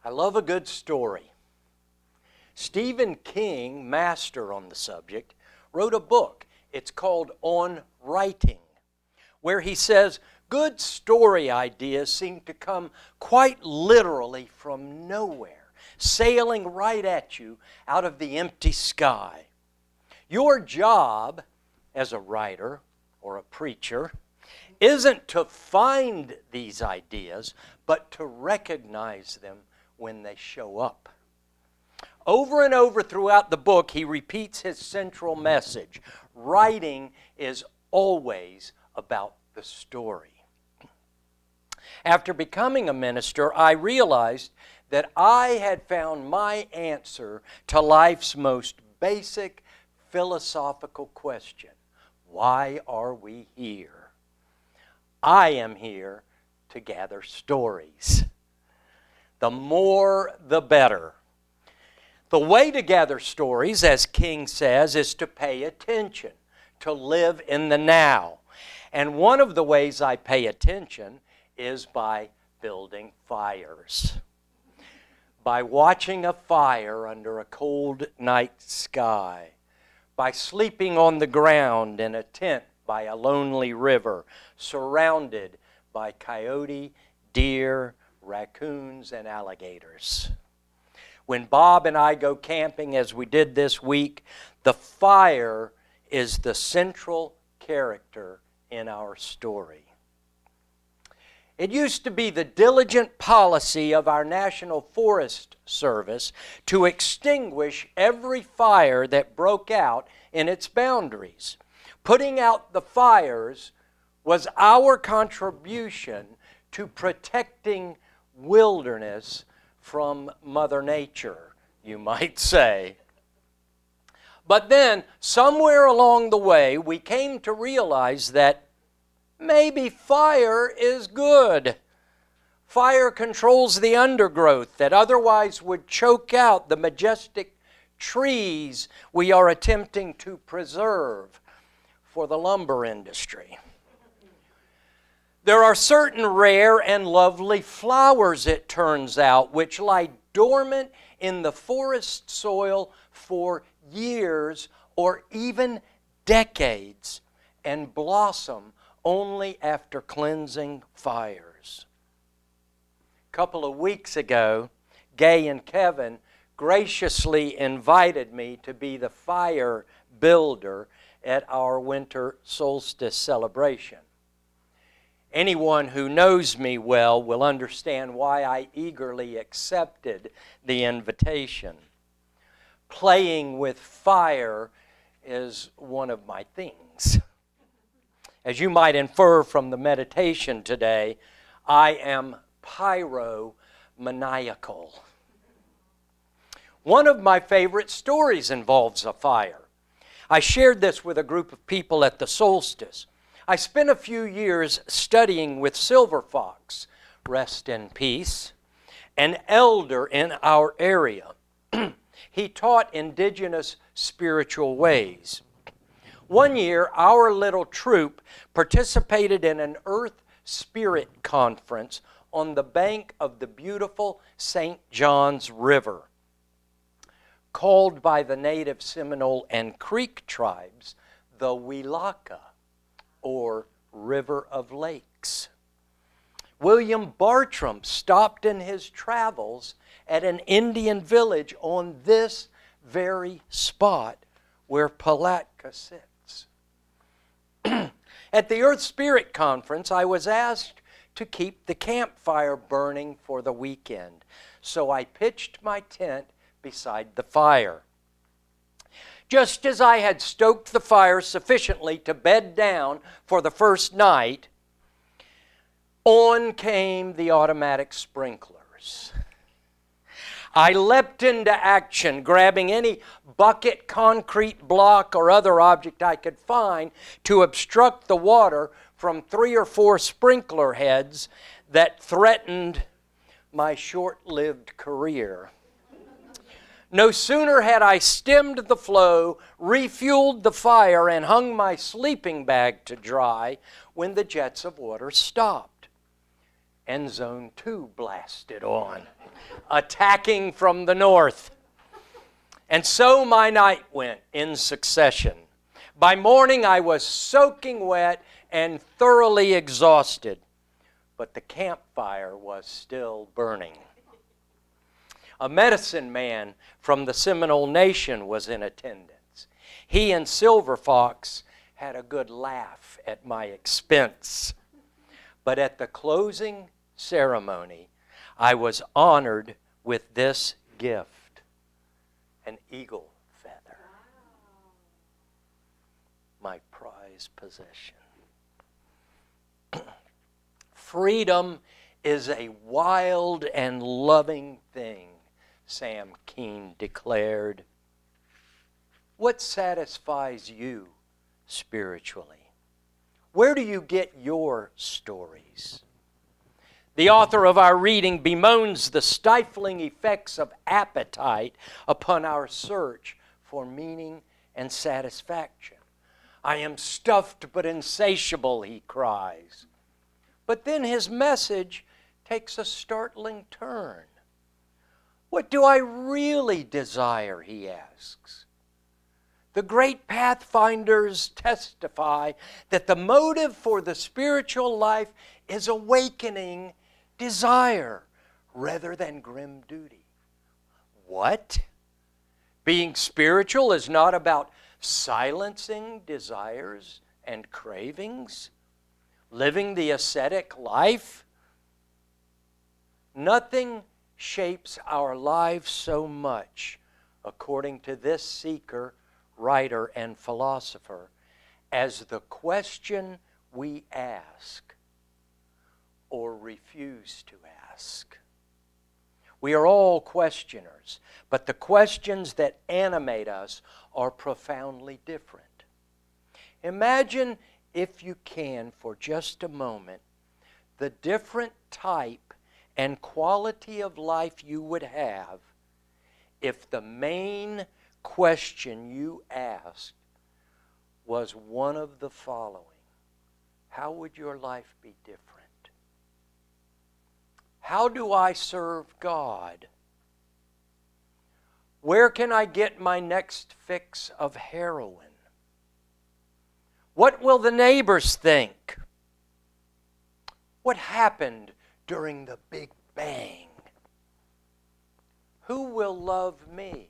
I love a good story. Stephen King, master on the subject, wrote a book. It's called On Writing, where he says good story ideas seem to come quite literally from nowhere, sailing right at you out of the empty sky. Your job as a writer or a preacher isn't to find these ideas, but to recognize them when they show up. Over and over throughout the book, he repeats his central message. Writing is always about the story. After becoming a minister, I realized that I had found my answer to life's most basic philosophical question. Why are we here? I am here to gather stories. The more, the better. The way to gather stories, as King says, is to pay attention, to live in the now. And one of the ways I pay attention is by building fires. By watching a fire under a cold night sky. By sleeping on the ground in a tent by a lonely river, surrounded by coyote, deer, raccoons, and alligators. When Bob and I go camping, as we did this week, the fire is the central character in our story. It used to be the diligent policy of our National Forest Service to extinguish every fire that broke out in its boundaries. Putting out the fires was our contribution to protecting wilderness from Mother Nature, you might say. But then, somewhere along the way, we came to realize that maybe fire is good. Fire controls the undergrowth that otherwise would choke out the majestic trees we are attempting to preserve for the lumber industry. There are certain rare and lovely flowers, it turns out, which lie dormant in the forest soil for years or even decades and blossom only after cleansing fires. A couple of weeks ago, Gay and Kevin graciously invited me to be the fire builder at our winter solstice celebration. Anyone who knows me well will understand why I eagerly accepted the invitation. Playing with fire is one of my things. As you might infer from the meditation today, I am pyromaniacal. One of my favorite stories involves a fire. I shared this with a group of people at the solstice. I spent a few years studying with Silver Fox, rest in peace, an elder in our area. He taught indigenous spiritual ways. One year, our little troop participated in an Earth Spirit conference on the bank of the beautiful St. John's River, called by the native Seminole and Creek tribes the Palatka, or River of Lakes. William Bartram stopped in his travels at an Indian village on this very spot where Palatka sits. At the Earth Spirit Conference, I was asked to keep the campfire burning for the weekend, so I pitched my tent beside the fire. Just as I had stoked the fire sufficiently to bed down for the first night, on came the automatic sprinklers. I leapt into action, grabbing any bucket, concrete block, or other object I could find to obstruct the water from 3 or 4 sprinkler heads that threatened my short-lived career. No sooner had I stemmed the flow, refueled the fire, and hung my sleeping bag to dry when the jets of water stopped. and Zone 2 blasted on, attacking from the north. And so my night went in succession. By morning I was soaking wet and thoroughly exhausted, but the campfire was still burning. A medicine man from the Seminole Nation was in attendance. He and Silver Fox had a good laugh at my expense. But at the closing ceremony, I was honored with this gift, an eagle feather, my prized possession. Freedom is a wild and loving thing, Sam Keene declared. What satisfies you spiritually? Where do you get your stories? The author of our reading bemoans the stifling effects of appetite upon our search for meaning and satisfaction. I am stuffed but insatiable, he cries. But then his message takes a startling turn. What do I really desire, he asks. The great pathfinders testify that the motive for the spiritual life is awakening desire rather than grim duty. What? Being spiritual is not about silencing desires and cravings? Living the ascetic life? Nothing shapes our lives so much, according to this seeker, writer, and philosopher, as the question we ask or refuse to ask. We are all questioners, but the questions that animate us are profoundly different. Imagine, if you can, for just a moment, the different type and quality of life you would have if the main question you asked was one of the following. How would your life be different? How do I serve God? Where can I get my next fix of heroin? What will the neighbors think? What happened during the Big Bang? Who will love me?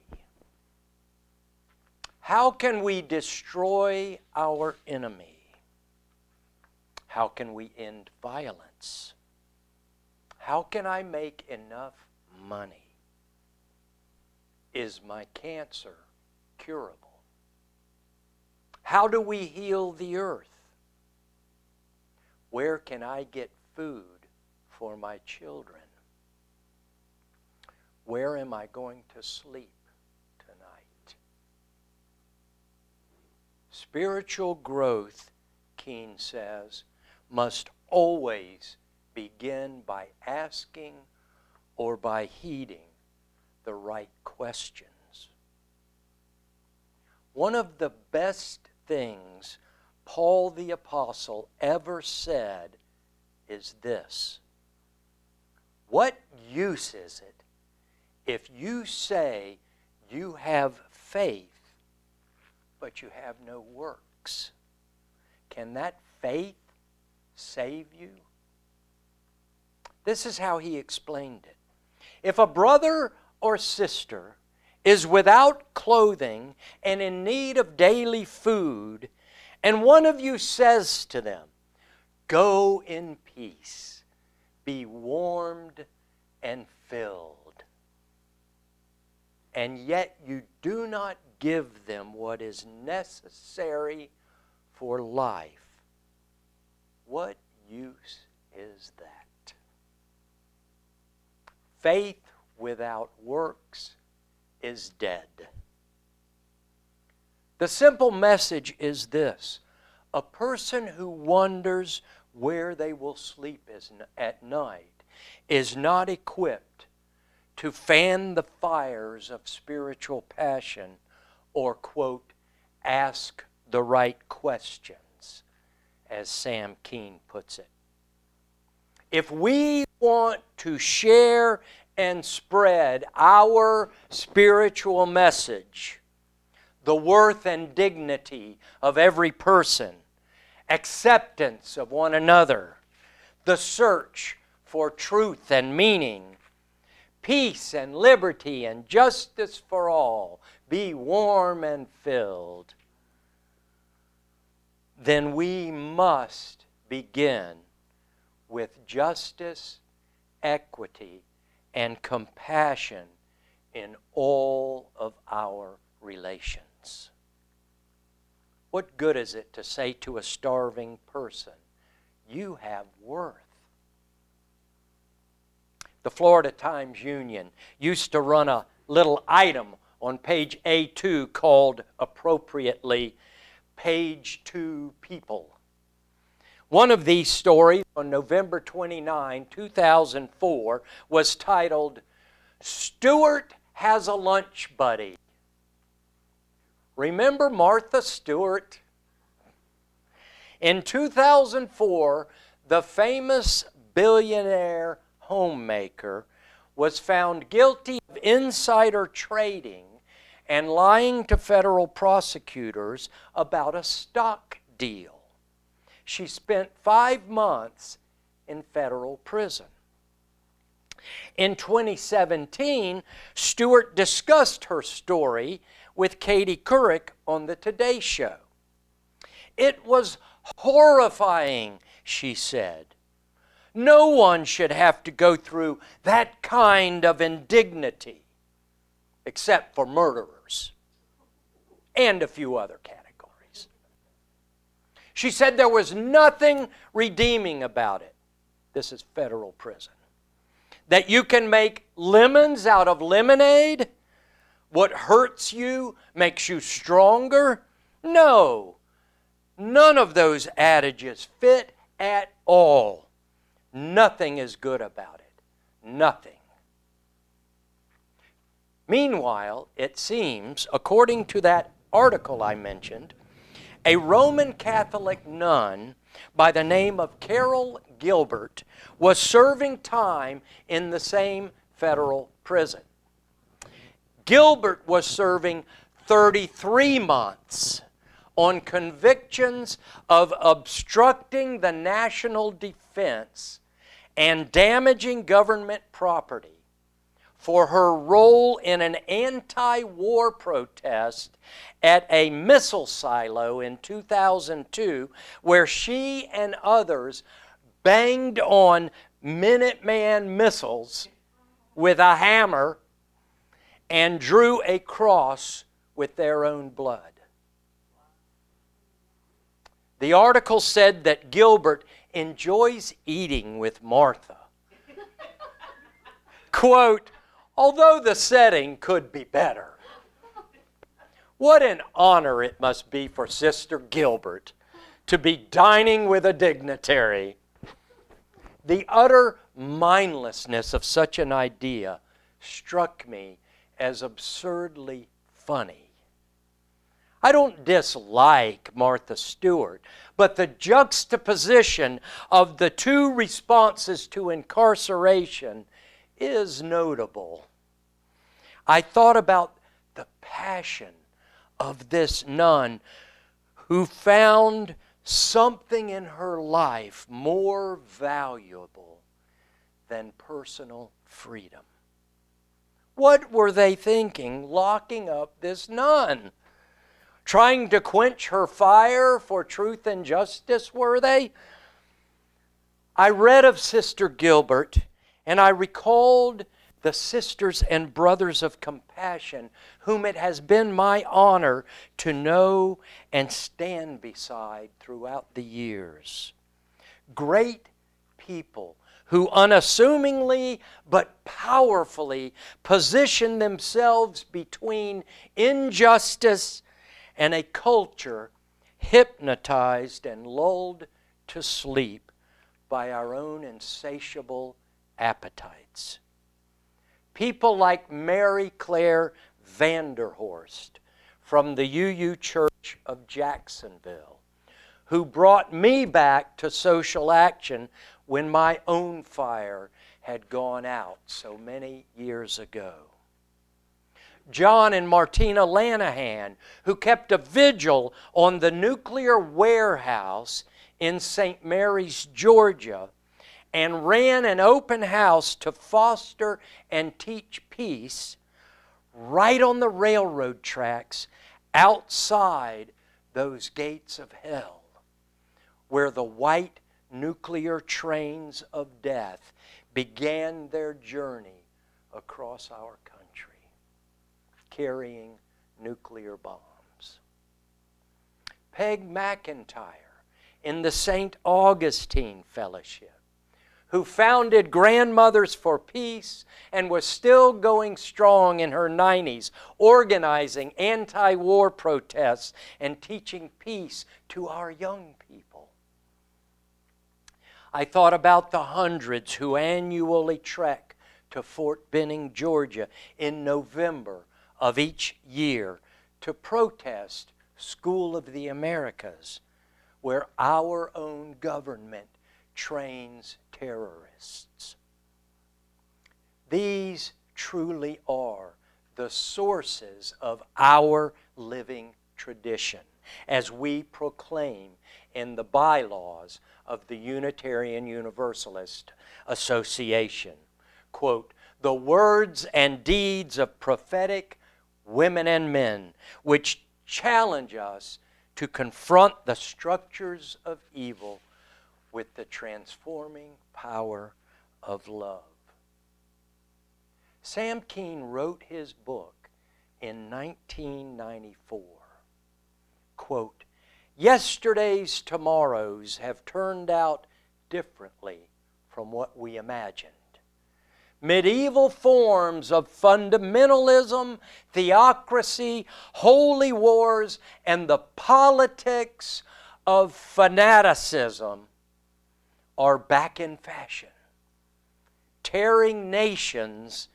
How can we destroy our enemy? How can we end violence? How can I make enough money? Is my cancer curable? How do we heal the earth? Where can I get food for my children? Where am I going to sleep tonight? Spiritual growth, Keene says, must always begin by asking or by heeding the right questions. One of the best things Paul the Apostle ever said is this: what use is it if you say you have faith but you have no works? Can that faith save you? This is how he explained it. If a brother or sister is without clothing and in need of daily food, and one of you says to them, "Go in peace, be warmed and filled," and yet you do not give them what is necessary for life, what use is that? Faith without works is dead. The simple message is this: a person who wonders where they will sleep at night is not equipped to fan the fires of spiritual passion or, quote, ask the right questions, as Sam Keene puts it. If we want to share and spread our spiritual message, the worth and dignity of every person, acceptance of one another, the search for truth and meaning, peace and liberty and justice for all, be warm and filled, then we must begin with justice, equity, and compassion in all of our relations. What good is it to say to a starving person, you have worth? The Florida Times-Union used to run a little item on page A2 called, appropriately, Page 2 People. One of these stories on November 29, 2004 was titled, Stewart Has a Lunch Buddy. Remember Martha Stewart? In 2004, the famous billionaire homemaker was found guilty of insider trading and lying to federal prosecutors about a stock deal. She spent 5 months in federal prison. In 2017, Stewart discussed her story with Katie Couric on the Today Show. It was horrifying, she said. No one should have to go through that kind of indignity, except for murderers and a few other categories. She said there was nothing redeeming about it. This is federal prison. That you can make lemons out of lemonade? What hurts you makes you stronger? No. None of those adages fit at all. Nothing is good about it. Nothing. Meanwhile, it seems, according to that article I mentioned, a Roman Catholic nun by the name of Carol Gilbert was serving time in the same federal prison. Gilbert was serving 33 months on convictions of obstructing the national defense and damaging government property for her role in an anti-war protest at a missile silo in 2002, where she and others banged on Minuteman missiles with a hammer and drew a cross with their own blood. The article said that Gilbert enjoys eating with Martha. Quote, although the setting could be better. What an honor it must be for Sister Gilbert to be dining with a dignitary. The utter mindlessness of such an idea struck me as absurdly funny. I don't dislike Martha Stewart, but the juxtaposition of the two responses to incarceration is notable. I thought about the passion of this nun who found something in her life more valuable than personal freedom. What were they thinking locking up this nun? Trying to quench her fire for truth and justice, were they? I read of Sister Gilbert, and I recalled the sisters and brothers of compassion whom it has been my honor to know and stand beside throughout the years. Great people who unassumingly but powerfully position themselves between injustice and a culture hypnotized and lulled to sleep by our own insatiable appetites. People like Mary Claire Vanderhorst from the UU Church of Jacksonville, who brought me back to social action when my own fire had gone out so many years ago. John and Martina Lanahan, who kept a vigil on the nuclear warehouse in St. Mary's, Georgia, and ran an open house to foster and teach peace right on the railroad tracks outside those gates of hell, where the white nuclear trains of death began their journey across our country, carrying nuclear bombs. Peg McIntyre in the St. Augustine Fellowship, who founded Grandmothers for Peace and was still going strong in her 90s, organizing anti-war protests and teaching peace to our young people. I thought about the hundreds who annually trek to Fort Benning, Georgia in November of each year to protest School of the Americas, where our own government trains terrorists. These truly are the sources of our living tradition, as we proclaim in the bylaws of the Unitarian Universalist Association. Quote, "The words and deeds of prophetic women and men which challenge us to confront the structures of evil with the transforming power of love." Sam Keen wrote his book in 1994. Quote, "Yesterday's tomorrows have turned out differently from what we imagined. Medieval forms of fundamentalism, theocracy, holy wars, and the politics of fanaticism are back in fashion, tearing nations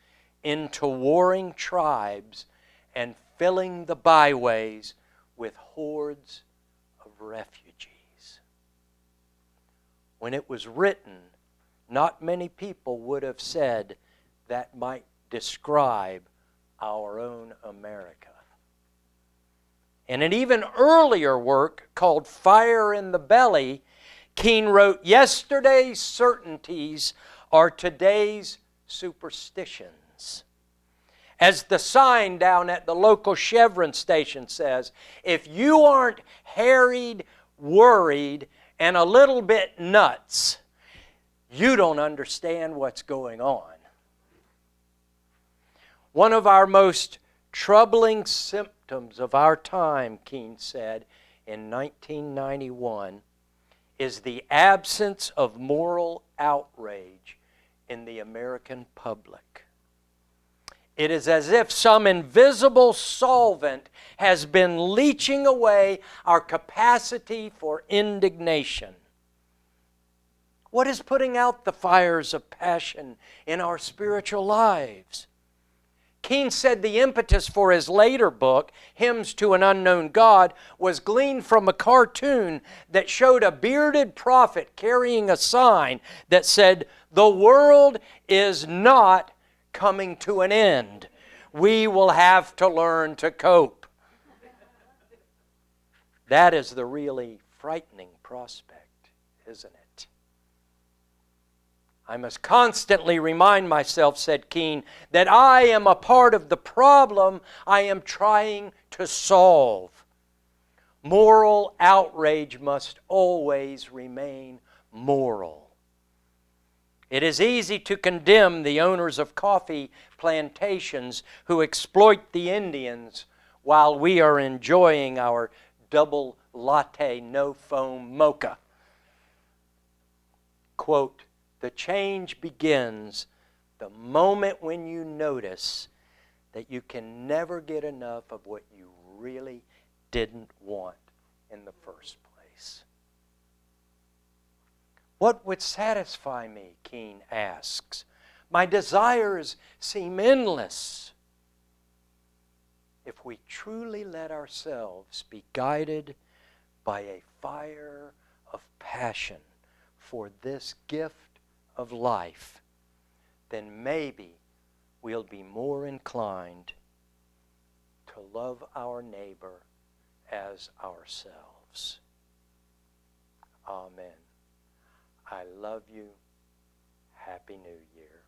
into warring tribes and filling the byways with hordes of refugees." When it was written, not many people would have said that might describe our own America. In an even earlier work called Fire in the Belly, Keen wrote, "Yesterday's certainties are today's superstitions. As the sign down at the local Chevron station says, if you aren't harried, worried, and a little bit nuts, you don't understand what's going on." One of our most troubling symptoms of our time, Keen said in 1991, is the absence of moral outrage in the American public. It is as if some invisible solvent has been leaching away our capacity for indignation. What is putting out the fires of passion in our spiritual lives? Keen said the impetus for his later book, Hymns to an Unknown God, was gleaned from a cartoon that showed a bearded prophet carrying a sign that said, "The world is not coming to an end. We will have to learn to cope." That is the really frightening prospect, isn't it? "I must constantly remind myself," said Keen, "that I am a part of the problem I am trying to solve. Moral outrage must always remain moral. It is easy to condemn the owners of coffee plantations who exploit the Indians while we are enjoying our double latte, no foam mocha." Quote, "The change begins the moment when you notice that you can never get enough of what you really didn't want in the first place." "What would satisfy me?" Keen asks. "My desires seem endless." If we truly let ourselves be guided by a fire of passion for this gift of life, then maybe we'll be more inclined to love our neighbor as ourselves. Amen. I love you. Happy New Year.